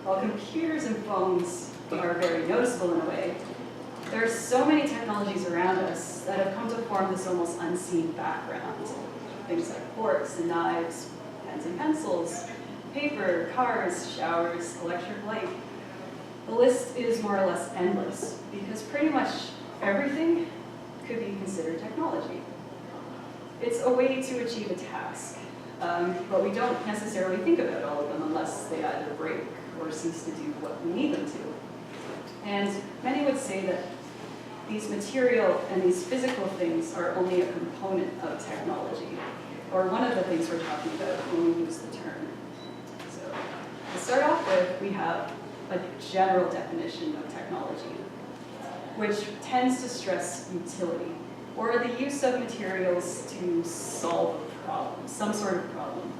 while computers and phones are very noticeable in a way, there are so many technologies around us that have come to form this almost unseen background. Things like forks and knives, pens and pencils, paper, cars, showers, electric light. The list is more or less endless because pretty much everything could be considered technology. It's a way to achieve a task, but we don't necessarily think about all of them unless they either break or cease to do what we need them to. And many would say that these material and these physical things are only a component of technology, or one of the things we're talking about when we use the term. So to start off with, we have a general definition of technology, which tends to stress utility, or the use of materials to solve a problem, some sort of problem.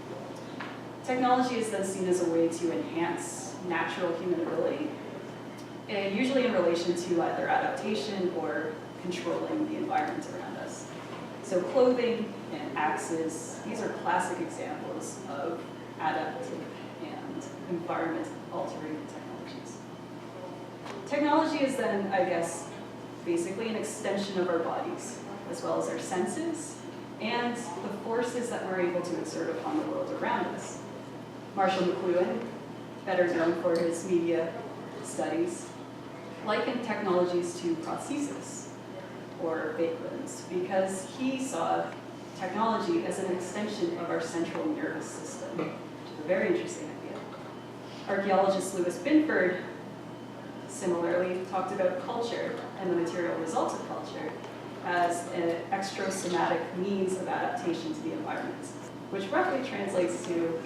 Technology is then seen as a way to enhance natural human ability, and usually in relation to either adaptation or controlling the environment around us. So clothing and axes, these are classic examples of adaptive and environment-altering technologies. Technology is then, I guess, basically an extension of our bodies, as well as our senses, and the forces that we're able to exert upon the world around us. Marshall McLuhan, better known for his media studies, likened technologies to prosthesis, or fake limbs, because he saw technology as an extension of our central nervous system, which is a very interesting idea. Archaeologist Louis Binford similarly talked about culture and the material results of culture as an extrasomatic means of adaptation to the environment, which roughly translates to,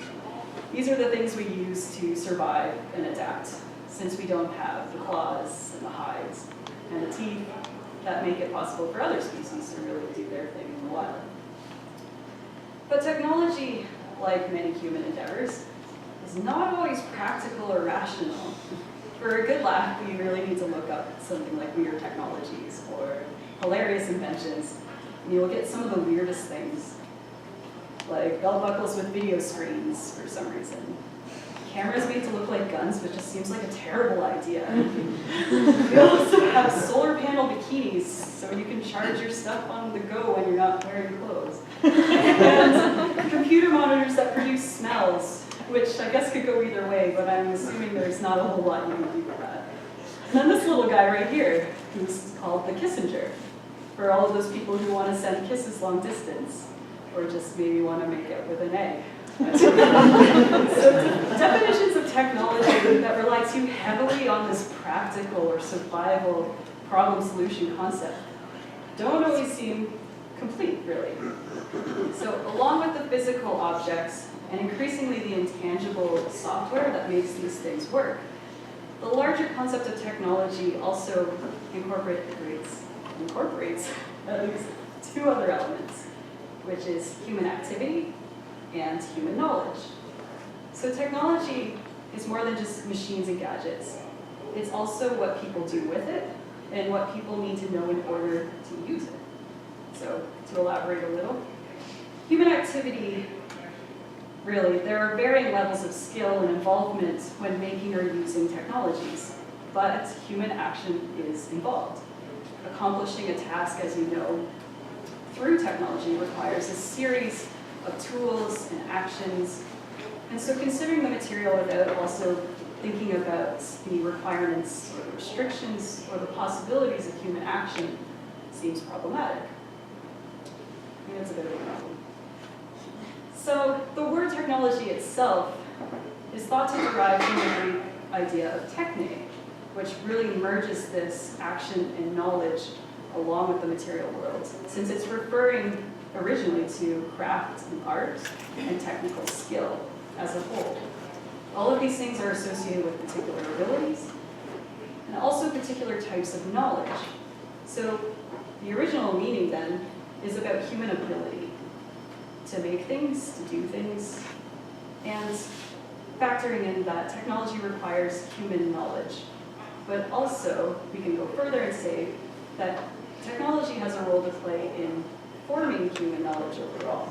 these are the things we use to survive and adapt, since we don't have the claws and the hides and the teeth that make it possible for other species to really do their thing in the wild. But technology, like many human endeavors, is not always practical or rational. For a good laugh, we really need to look up something like weird technologies or hilarious inventions, and you'll get some of the weirdest things, like belt buckles with video screens for some reason. Cameras made to look like guns, which just seems like a terrible idea. We also have solar panel bikinis, so you can charge your stuff on the go when you're not wearing clothes. And computer monitors that produce smells, which I guess could go either way, but I'm assuming there's not a whole lot you can do with that. And then this little guy right here, who's called the Kissinger, for all of those people who want to send kisses long distance, or just maybe want to make it with an egg. So definitions of technology that rely too heavily on this practical or survival problem solution concept don't always seem complete, really. So along with the physical objects and increasingly the intangible software that makes these things work, the larger concept of technology also incorporates at least two other elements, which is human activity and human knowledge. So technology is more than just machines and gadgets. It's also what people do with it and what people need to know in order to use it. So to elaborate a little, human activity, really, there are varying levels of skill and involvement when making or using technologies, but human action is involved. Accomplishing a task, as you know, through technology requires a series of tools and actions. And so considering the material without also thinking about the requirements or the restrictions or the possibilities of human action seems problematic. I think that's a bit of a problem. So the word technology itself is thought to derive from the Greek idea of techne, which really merges this action and knowledge along with the material world, since it's referring originally to craft and art and technical skill as a whole. All of these things are associated with particular abilities and also particular types of knowledge. So the original meaning then is about human ability to make things, to do things, and factoring in that technology requires human knowledge. But also, we can go further and say that technology has a role to play in forming human knowledge overall.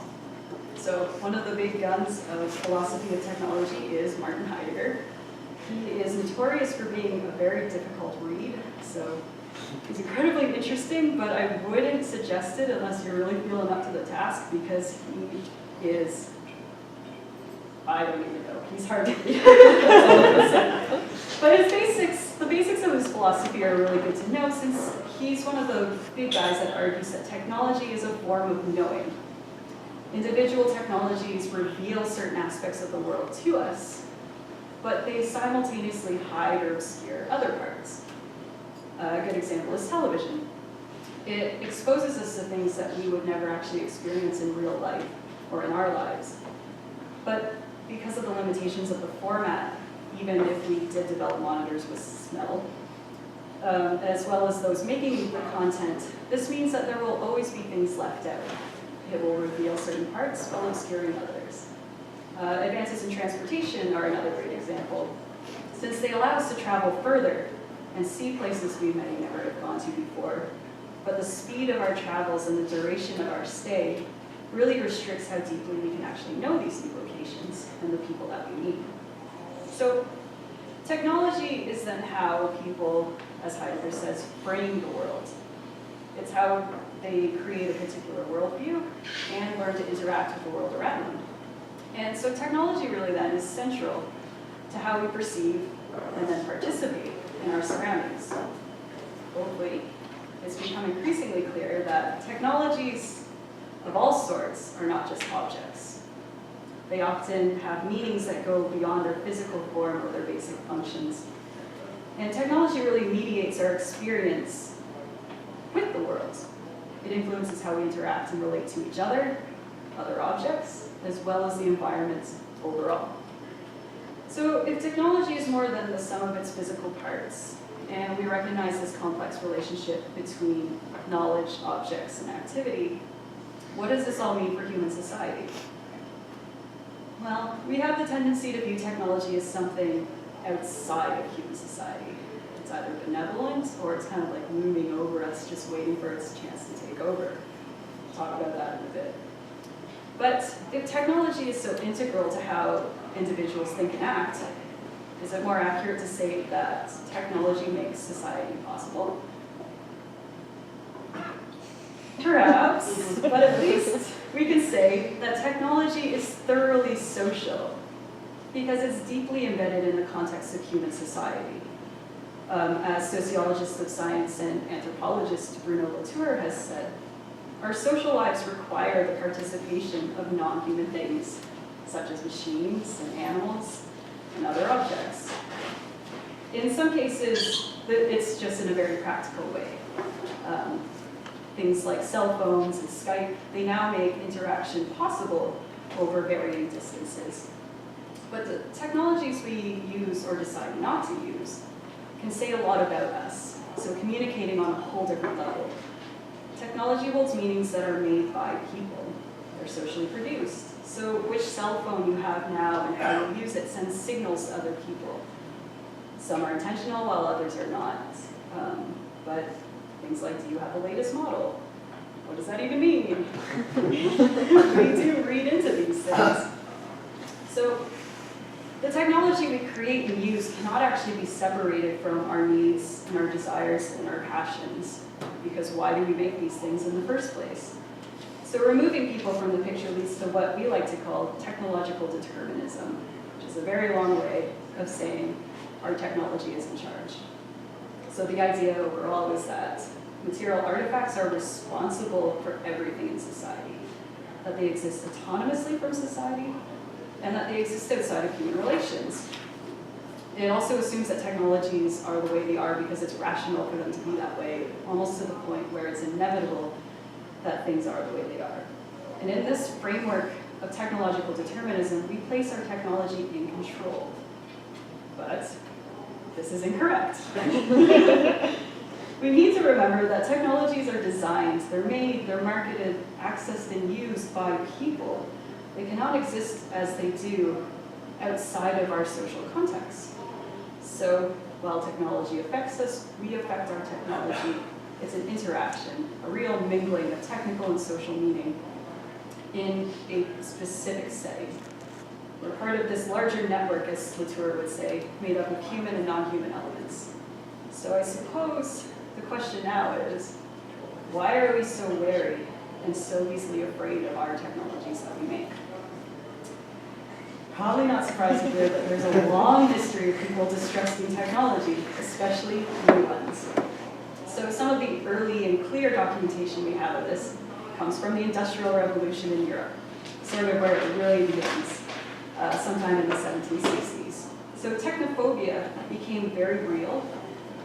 So one of the big guns of philosophy of technology is Martin Heidegger, He is notorious for being a very difficult read, so he's incredibly interesting, but I wouldn't suggest it unless you're really feeling up to the task, because he is, I don't even know, he's hard to read. But the basics of his philosophy are really good to know, since he's one of the big guys that argues that technology is a form of knowing. Individual technologies reveal certain aspects of the world to us, but they simultaneously hide or obscure other parts. A good example is television. It exposes us to things that we would never actually experience in real life or in our lives. But because of the limitations of the format, even if we did develop monitors with smell, as well as those making the content, this means that there will always be things left out. It will reveal certain parts while obscuring others. Advances in transportation are another great example, since they allow us to travel further and see places we may never have gone to before. But the speed of our travels and the duration of our stay really restricts how deeply we can actually know these new locations and the people that we meet. So technology is then how people, as Heidegger says, frame the world. It's how they create a particular worldview and learn to interact with the world around them. And so technology really then is central to how we perceive and then participate in our surroundings. Hopefully, it's become increasingly clear that technologies of all sorts are not just objects. They often have meanings that go beyond their physical form or their basic functions. And technology really mediates our experience with the world. It influences how we interact and relate to each other, other objects, as well as the environment overall. So if technology is more than the sum of its physical parts, and we recognize this complex relationship between knowledge, objects, and activity, what does this all mean for human society? Well, we have the tendency to view technology as something outside of human society. It's either benevolent or it's kind of like looming over us, just waiting for its chance to take over. We'll talk about that in a bit. But if technology is so integral to how individuals think and act, is it more accurate to say that technology makes society possible? Perhaps, but at least we can say that technology is thoroughly social because it's deeply embedded in the context of human society. As sociologist of science and anthropologist Bruno Latour has said, our social lives require the participation of non-human things, such as machines and animals and other objects. In some cases, it's just in a very practical way. Things like cell phones and Skype, they now make interaction possible over varying distances. But the technologies we use or decide not to use can say a lot about us, so communicating on a whole different level. Technology holds meanings that are made by people. They're socially produced. So which cell phone you have now and how you use it sends signals to other people. Some are intentional while others are not. But things like, do you have the latest model? What does that even mean? We do read into these things. So the technology we create and use cannot actually be separated from our needs and our desires and our passions, because why do we make these things in the first place? So removing people from the picture leads to what we like to call technological determinism, which is a very long way of saying our technology is in charge. So the idea overall is that material artifacts are responsible for everything in society, that they exist autonomously from society, and that they exist outside of human relations. It also assumes that technologies are the way they are because it's rational for them to be that way, almost to the point where it's inevitable that things are the way they are. And in this framework of technological determinism, we place our technology in control. But this is incorrect. We need to remember that technologies are designed, they're made, they're marketed, accessed, and used by people. They cannot exist as they do outside of our social context. So while technology affects us, we affect our technology. It's an interaction, a real mingling of technical and social meaning in a specific setting. We're part of this larger network, as Latour would say, made up of human and non-human elements. So I suppose the question now is, why are we so wary and so easily afraid of our technologies that we make? Probably not surprising to hear that there's a long history of people distrusting technology, especially new ones. So some of the early and clear documentation we have of this comes from the Industrial Revolution in Europe, sort of where it really begins, sometime in the 1760s. So technophobia became very real,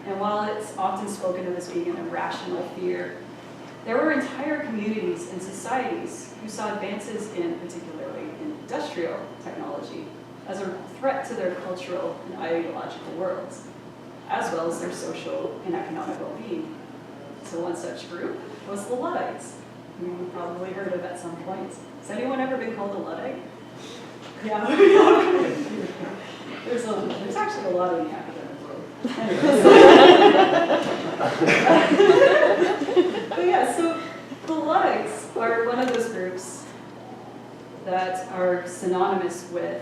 and while it's often spoken of as being an irrational fear, there were entire communities and societies who saw advances in, particularly industrial technology, as a threat to their cultural and ideological worlds, as well as their social and economic well-being. So one such group was the Luddites, who you've probably heard of at some point. Has anyone ever been called a Luddite? Yeah. There's actually a lot in the academic world. But yeah, so the Luddites are one of those groups that are synonymous with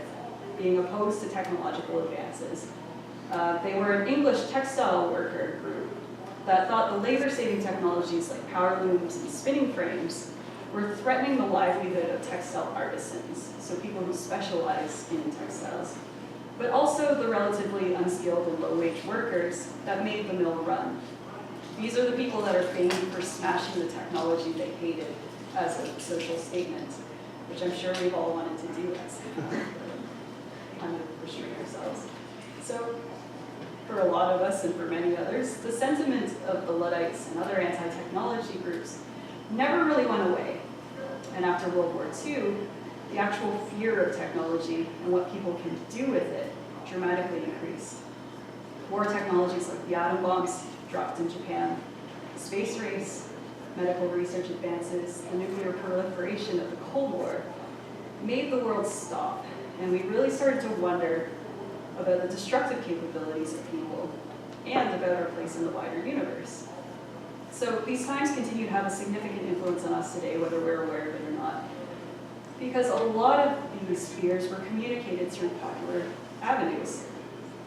being opposed to technological advances. They were an English textile worker group that thought the labor-saving technologies like power looms and spinning frames were threatening the livelihood of textile artisans, so people who specialize in textiles, but also the relatively unskilled and low-wage workers that made the mill run. These are the people that are famed for smashing the technology they hated as a social statement, which I'm sure we've all wanted to do as kind of restrain ourselves. So for a lot of us and for many others, the sentiment of the Luddites and other anti-technology groups never really went away. And after World War II, the actual fear of technology and what people can do with it dramatically increased. War technologies like the atom bombs dropped in Japan, the space race, medical research advances, the nuclear proliferation of the Cold War made the world stop, and we really started to wonder about the destructive capabilities of people and about our place in the wider universe. So these times continue to have a significant influence on us today, whether we're aware of it or not, because a lot of these fears were communicated through popular avenues.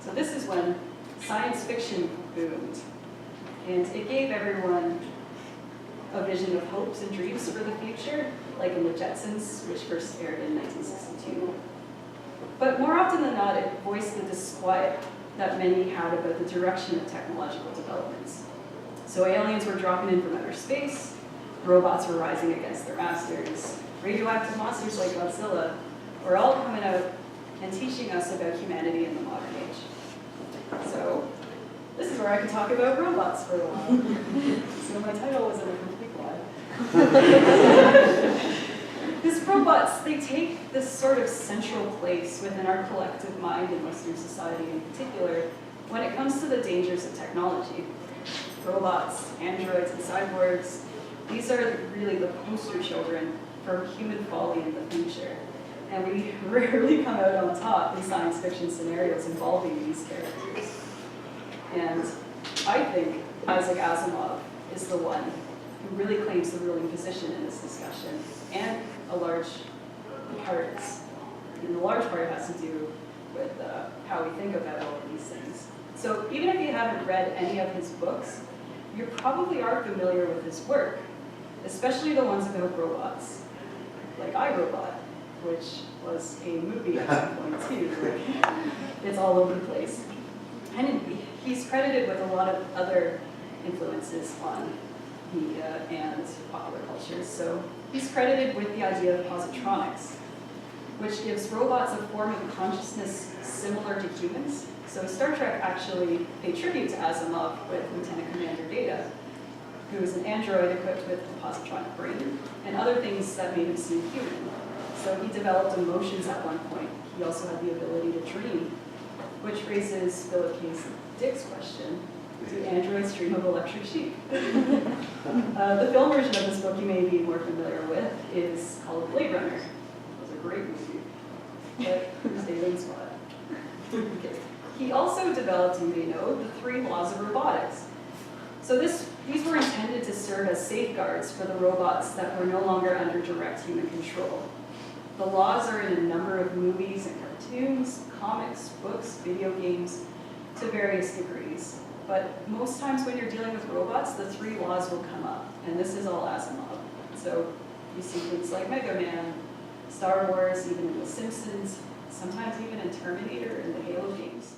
So this is when science fiction boomed, and it gave everyone a vision of hopes and dreams for the future, like in The Jetsons, which first aired in 1962. But more often than not, it voiced the disquiet that many had about the direction of technological developments. So aliens were dropping in from outer space, robots were rising against their masters, radioactive monsters like Godzilla were all coming out and teaching us about humanity in the modern age. So this is where I can talk about robots for a while. So my title wasn't a complete lie. These robots, they take this sort of central place within our collective mind in Western society in particular when it comes to the dangers of technology. Robots, androids, and cyborgs, these are really the poster children for human folly in the future. And we rarely come out on top in science fiction scenarios involving these characters. And I think Isaac Asimov is the one who really claims the ruling position in this discussion, and a large part has to do with how we think about all of these things. So even if you haven't read any of his books, you probably are familiar with his work, especially the ones about robots, like iRobot, which was a movie at some point too. It's all over the place. And he's credited with a lot of other influences on media and popular culture. So he's credited with the idea of positronics, which gives robots a form of consciousness similar to humans. So Star Trek actually paid tribute to Asimov with Lieutenant Commander Data, who is an android equipped with a positronic brain and other things that made him seem human. So he developed emotions at one point. He also had the ability to dream, which raises Philip K. Dick's question: do androids dream of electric sheep? The film version of this book you may be more familiar with is called Blade Runner. It was a great movie, but who's David Spot? Okay. He also developed, you may know, the 3 laws of robotics. So these were intended to serve as safeguards for the robots that were no longer under direct human control. The laws are in a number of movies and cartoons, comics, books, video games, to various degrees. But most times when you're dealing with robots, the 3 laws will come up, and this is all Asimov. So you see things like Mega Man, Star Wars, even in The Simpsons, sometimes even in Terminator and the Halo games.